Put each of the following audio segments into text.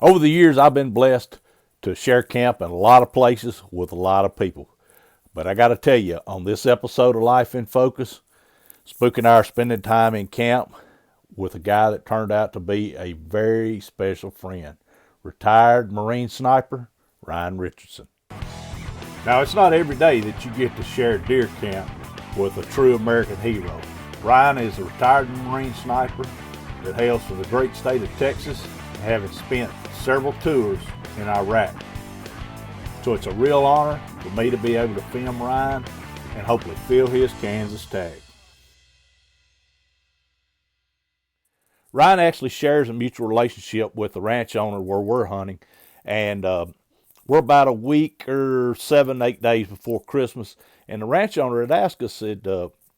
Over the years, I've been blessed to share camp in a lot of places with a lot of people. But I got to tell you, on this episode of Life in Focus, Spook and I are spending time in camp with a guy that turned out to be a very special friend, retired Marine sniper Ryan Richardson. Now, it's not every day that you get to share deer camp with a true American hero. Ryan is a retired Marine sniper that hails from the great state of Texas, having spent several tours in Iraq. So it's a real honor for me to be able to film Ryan and hopefully fill his Kansas tag. Ryan actually shares a mutual relationship with the ranch owner where we're hunting, and we're about a week or 7-8 days before Christmas, and the ranch owner had asked us, said,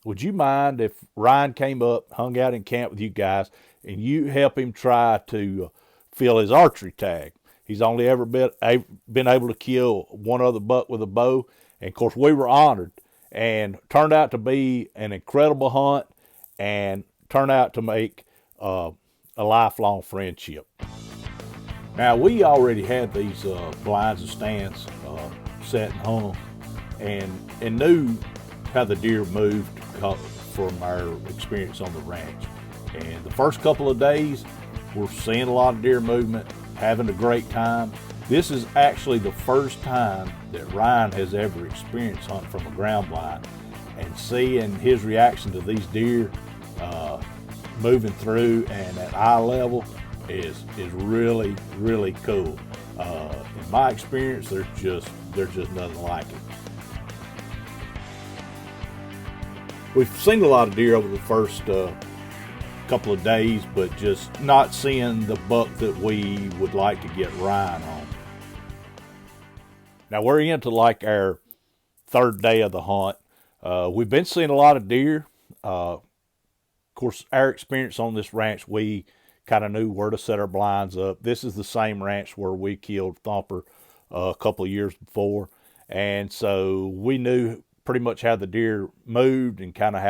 would you mind if Ryan came up, hung out in camp with you guys, and you help him try to fill his archery tag? He's only ever been able to kill one other buck with a bow, and of course we were honored, and turned out to be an incredible hunt, and turned out to make a lifelong friendship. Now, we already had these blinds and stands set and hung, and knew how the deer moved from our experience on the ranch. And the first couple of days, we're seeing a lot of deer movement, having a great time. This is actually the first time that Ryan has ever experienced hunting from a ground blind, and seeing his reaction to these deer moving through and at eye level is really, really cool. In my experience, there's just nothing like it. We've seen a lot of deer over the first couple of days, but just not seeing the buck that we would like to get Ryan on. Now we're into like our third day of the hunt. We've been seeing a lot of deer. Of course, our experience on this ranch, we kind of knew where to set our blinds up. This is the same ranch where we killed Thumper a couple of years before, and so we knew pretty much how the deer moved and kind of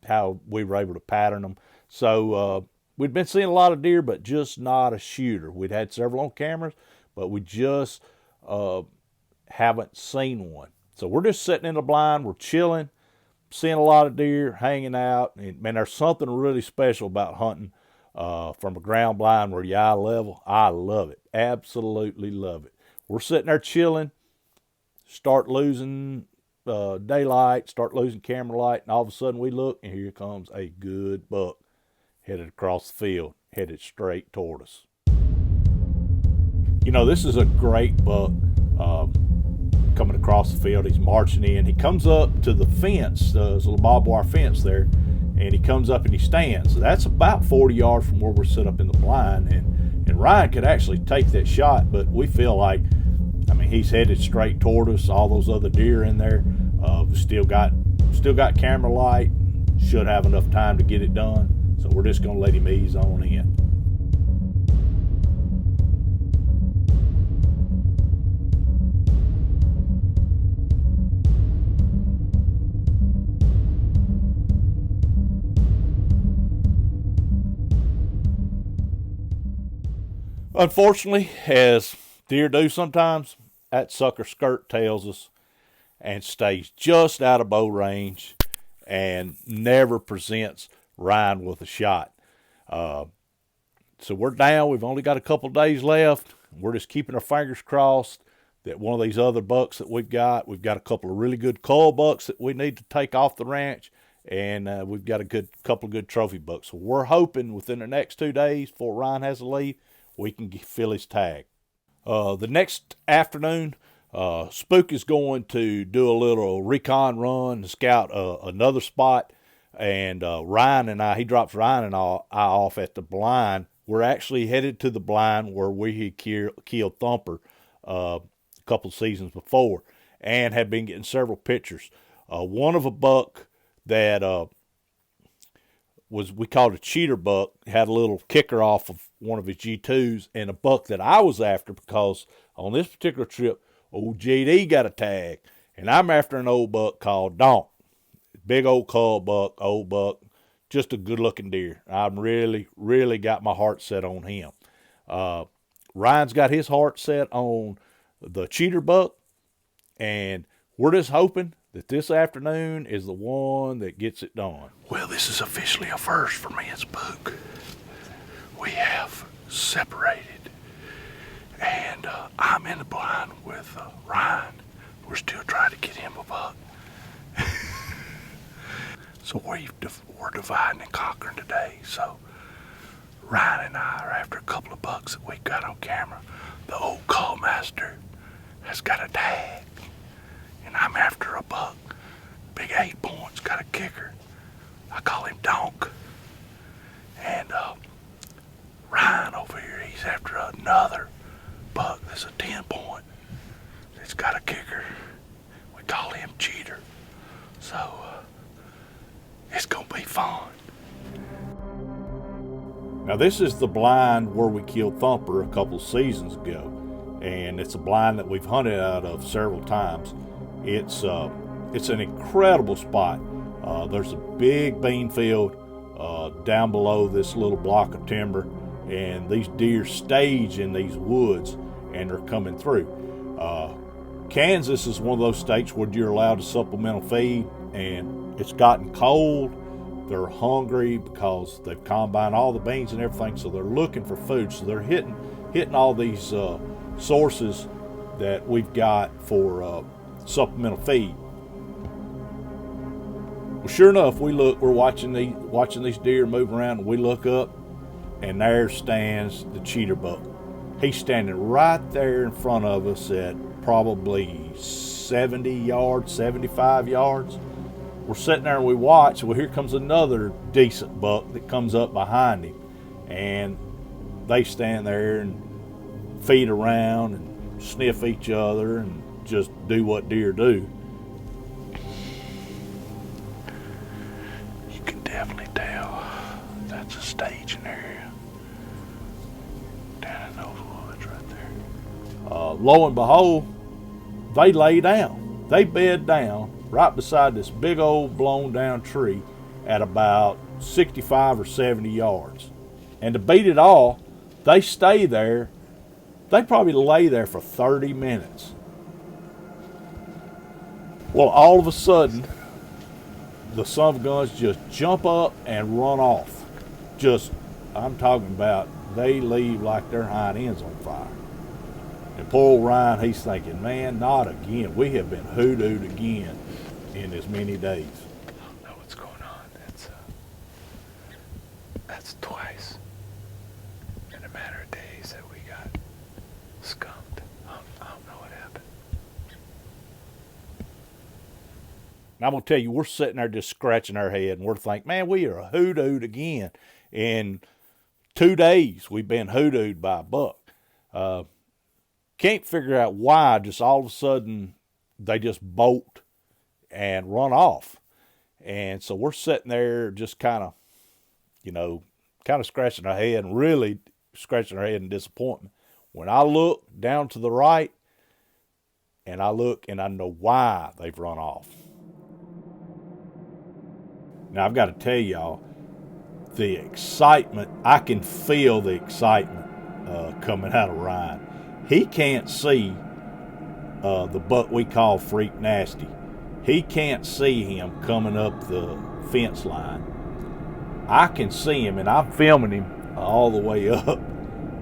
how we were able to pattern them. So we'd been seeing a lot of deer, but just not a shooter. We'd had several on cameras, but we just haven't seen one. So we're just sitting in the blind, we're chilling, seeing a lot of deer, hanging out. And man, there's something really special about hunting from a ground blind where you're eye level. I love it. Absolutely love it. We're sitting there chilling, start losing daylight, start losing camera light, and all of a sudden we look, and here comes a good buck headed across the field, headed straight toward us. You know, this is a great buck coming across the field. He's marching in. He comes up to the fence, there's a little barbed wire fence there, and he comes up and he stands. So that's about 40 yards from where we're set up in the blind, and Ryan could actually take that shot, but we feel like, I mean, he's headed straight toward us. All those other deer in there, still got camera light, should have enough time to get it done. So we're just gonna let him ease on in. Unfortunately, as deer do sometimes, that sucker skirt tails us and stays just out of bow range and never presents Ryan with a shot. So we're down. We've only got a couple days left. We're just keeping our fingers crossed that one of these other bucks that we've got a couple of really good cull bucks that we need to take off the ranch, and we've got a couple of good trophy bucks. So we're hoping within the next 2 days before Ryan has to leave, we can fill his tag. The next afternoon, Spook is going to do a little recon run to scout another spot, and Ryan and I, he drops Ryan and I off at the blind. We're actually headed to the blind where we had killed Thumper a couple of seasons before, and had been getting several pictures. One of a buck that we called a cheater buck, had a little kicker off of one of his G2s, and a buck that I was after because on this particular trip, old JD got a tag, and I'm after an old buck called Donk. Big old cull buck, old buck, just a good looking deer. I'm really got my heart set on him. Ryan's got his heart set on the cheater buck, and we're just hoping that this afternoon is the one that gets it done. Well, this is officially a first for me and Spook. We have separated, and I'm in the blind with Ryan. We're still trying to get him a buck. So we're dividing and conquering today. So Ryan and I are after a couple of bucks that we got on camera. The old call master has got a tag, and I'm after a buck. Big 8 points, got a kicker. I call him Donk. And Ryan over here, he's after another buck. There's a 10 point. It's got a kicker. We call him Cheater. So it's gonna be fun. Now this is the blind where we killed Thumper a couple seasons ago, and it's a blind that we've hunted out of several times. It's an incredible spot. There's a big bean field down below this little block of timber, and these deer stage in these woods and are coming through. Kansas is one of those states where you're allowed to supplemental feed, and it's gotten cold. They're hungry because they've combined all the beans and everything, so they're looking for food. So they're hitting all these sources that we've got for supplemental feed. Well, sure enough, we're watching these deer move around, and we look up, and there stands the cheater buck. He's standing right there in front of us at probably 70 yards, 75 yards. We're sitting there and we watch. Well, here comes another decent buck that comes up behind him, and they stand there and feed around and sniff each other and just do what deer do. You can definitely tell that's a staging area down in those woods right there. Lo and behold, they lay down. They bed down right beside this big old blown down tree at about 65 or 70 yards. And to beat it all, they stay there. They probably lay there for 30 minutes. Well, all of a sudden, the son of guns just jump up and run off. I'm talking about, they leave like their hind ends on fire. And poor old Ryan, he's thinking, man, not again. We have been hoodooed again in as many days. I don't know what's going on. That's twice in a matter of days that we got skunked. I don't know what happened. And I'm going to tell you, we're sitting there just scratching our head, and we're thinking, man, we are hoodooed again. In 2 days, we've been hoodooed by a buck. Can't figure out why just all of a sudden they just bolt and run off. And so we're sitting there just kind of scratching our head, and really scratching our head in disappointment. When I look down to the right, and I look and I know why they've run off. Now I've got to tell y'all, the excitement, I can feel the excitement coming out of Ryan. He can't see the buck we call Freak Nasty. He can't see him coming up the fence line. I can see him, and I'm filming him all the way up,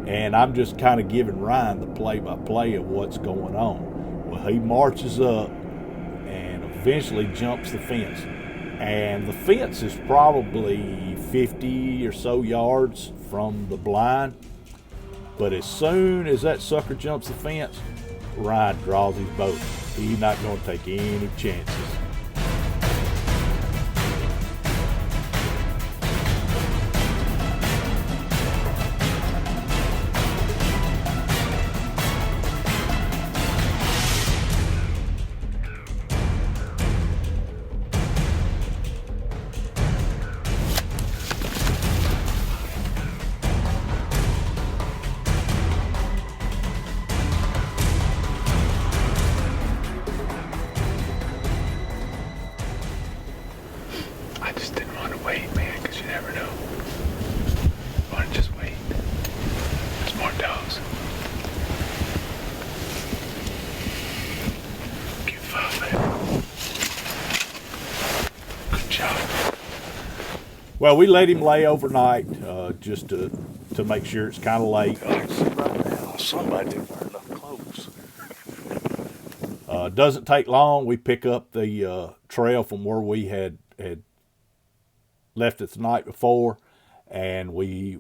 and I'm just kind of giving Ryan the play-by-play of what's going on. Well, he marches up and eventually jumps the fence, and the fence is probably 50 or so yards from the blind. But as soon as that sucker jumps the fence, Ryan draws his bow. He's not going to take any chances. Well, we let him lay overnight just to make sure it's kind of late. I see right now somebody didn't wear enough clothes. Doesn't take long. We pick up the trail from where we had left it the night before, and we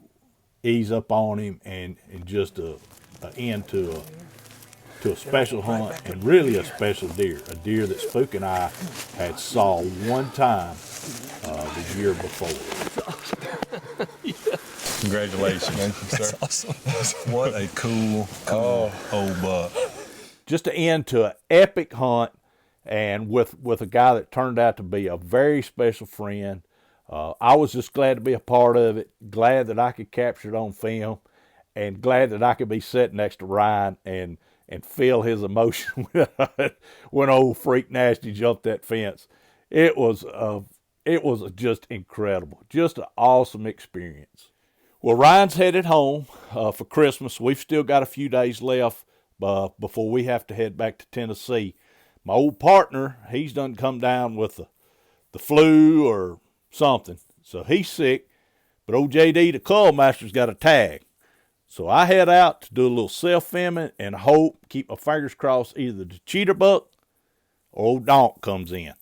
ease up on him and just a end to a special hunt, and really a special deer, a deer that Spook and I had saw one time the year before. Congratulations. Thank you, sir. That's awesome. What a cool old buck. Just to end to an epic hunt, and with a guy that turned out to be a very special friend. I was just glad to be a part of it, glad that I could capture it on film, and glad that I could be sitting next to Ryan and feel his emotion when old Freak Nasty jumped that fence. It was just incredible, just an awesome experience. Well, Ryan's headed home for Christmas. We've still got a few days left before we have to head back to Tennessee. My old partner, he's done come down with the flu or something, so he's sick. But old JD, the Cull Master's got a tag. So I head out to do a little self-filming and hope, keep my fingers crossed, either the cheater buck or old Donk comes in.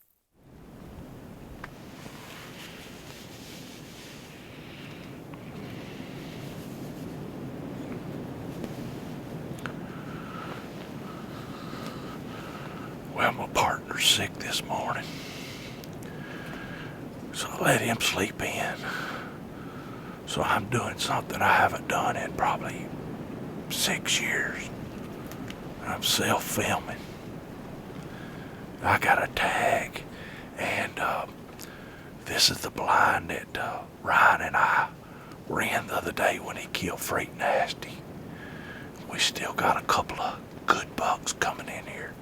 Well, my partner's sick this morning, so I let him sleep in. So I'm doing something I haven't done in probably 6 years. I'm self-filming. I got a tag, and this is the blind that Ryan and I were in the other day when he killed Freak Nasty. We still got a couple of good bucks coming in here.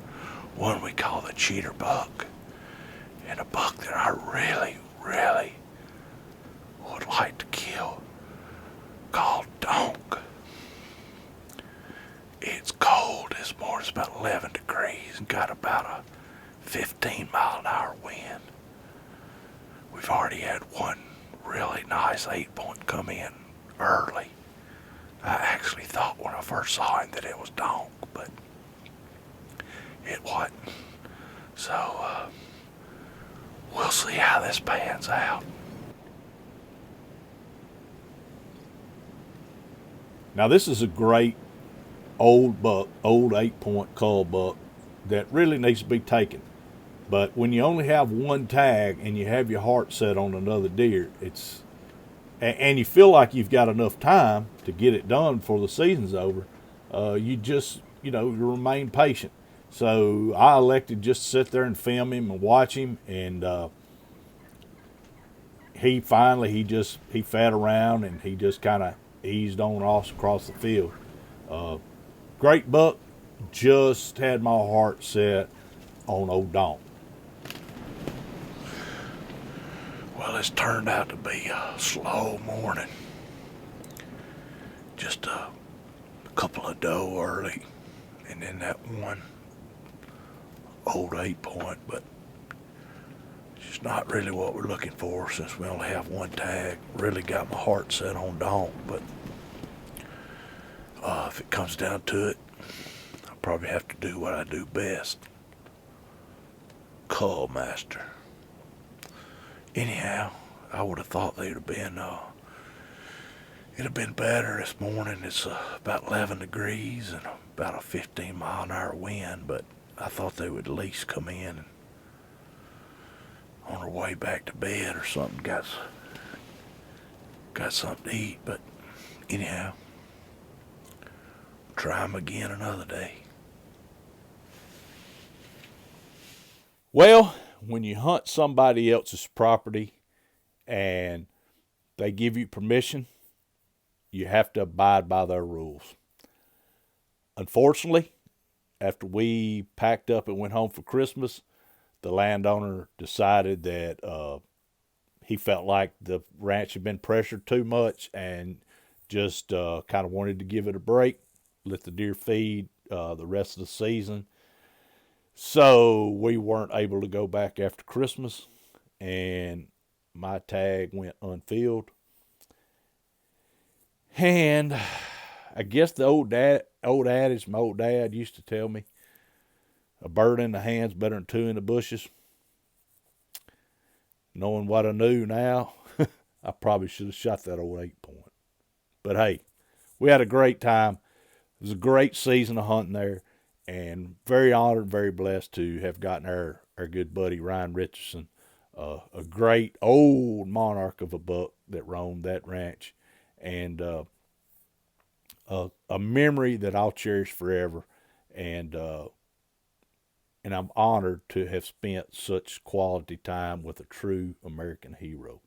One we call the cheater buck, and a buck that I really, really would like to kill, called Donk. It's cold this morning. It's about 11 degrees and got about a 15-mile-an-hour wind. We've already had one really nice 8-point come in early. I actually thought when I first saw him that it was Donk, but it wasn't. So we'll see how this pans out. Now this is a great old buck, old 8-point cull buck that really needs to be taken. But when you only have one tag and you have your heart set on another deer, and you feel like you've got enough time to get it done before the season's over, you just, you remain patient. So I elected just to sit there and film him and watch him, and he fed around and he just kind of eased on off across the field. Great buck, just had my heart set on old Donk. Well, it's turned out to be a slow morning. Just a couple of doe early, and then that one old 8-point, but it's just not really what we're looking for since we only have one tag. Really got my heart set on Donk, but if it comes down to it, I'll probably have to do what I do best. Cull Master. Anyhow, I would have thought they'd have been, it'd have been better this morning. It's about 11 degrees and about a 15-mile-an-hour wind, but I thought they would at least come in and on their way back to bed or something, got something to eat. But anyhow, try them again another day. Well, when you hunt somebody else's property and they give you permission, you have to abide by their rules. Unfortunately, after we packed up and went home for Christmas, the landowner decided that he felt like the ranch had been pressured too much and just kind of wanted to give it a break, let the deer feed the rest of the season. So we weren't able to go back after Christmas, and my tag went unfilled. And I guess the old adage my old dad used to tell me, a bird in the hand's better than two in the bushes. Knowing what I knew now, I probably should have shot that old 8-point. But hey, we had a great time. It was a great season of hunting there, and very honored, very blessed to have gotten our good buddy Ryan Richardson, a great old monarch of a buck that roamed that ranch, and a memory that I'll cherish forever. And I'm honored to have spent such quality time with a true American hero.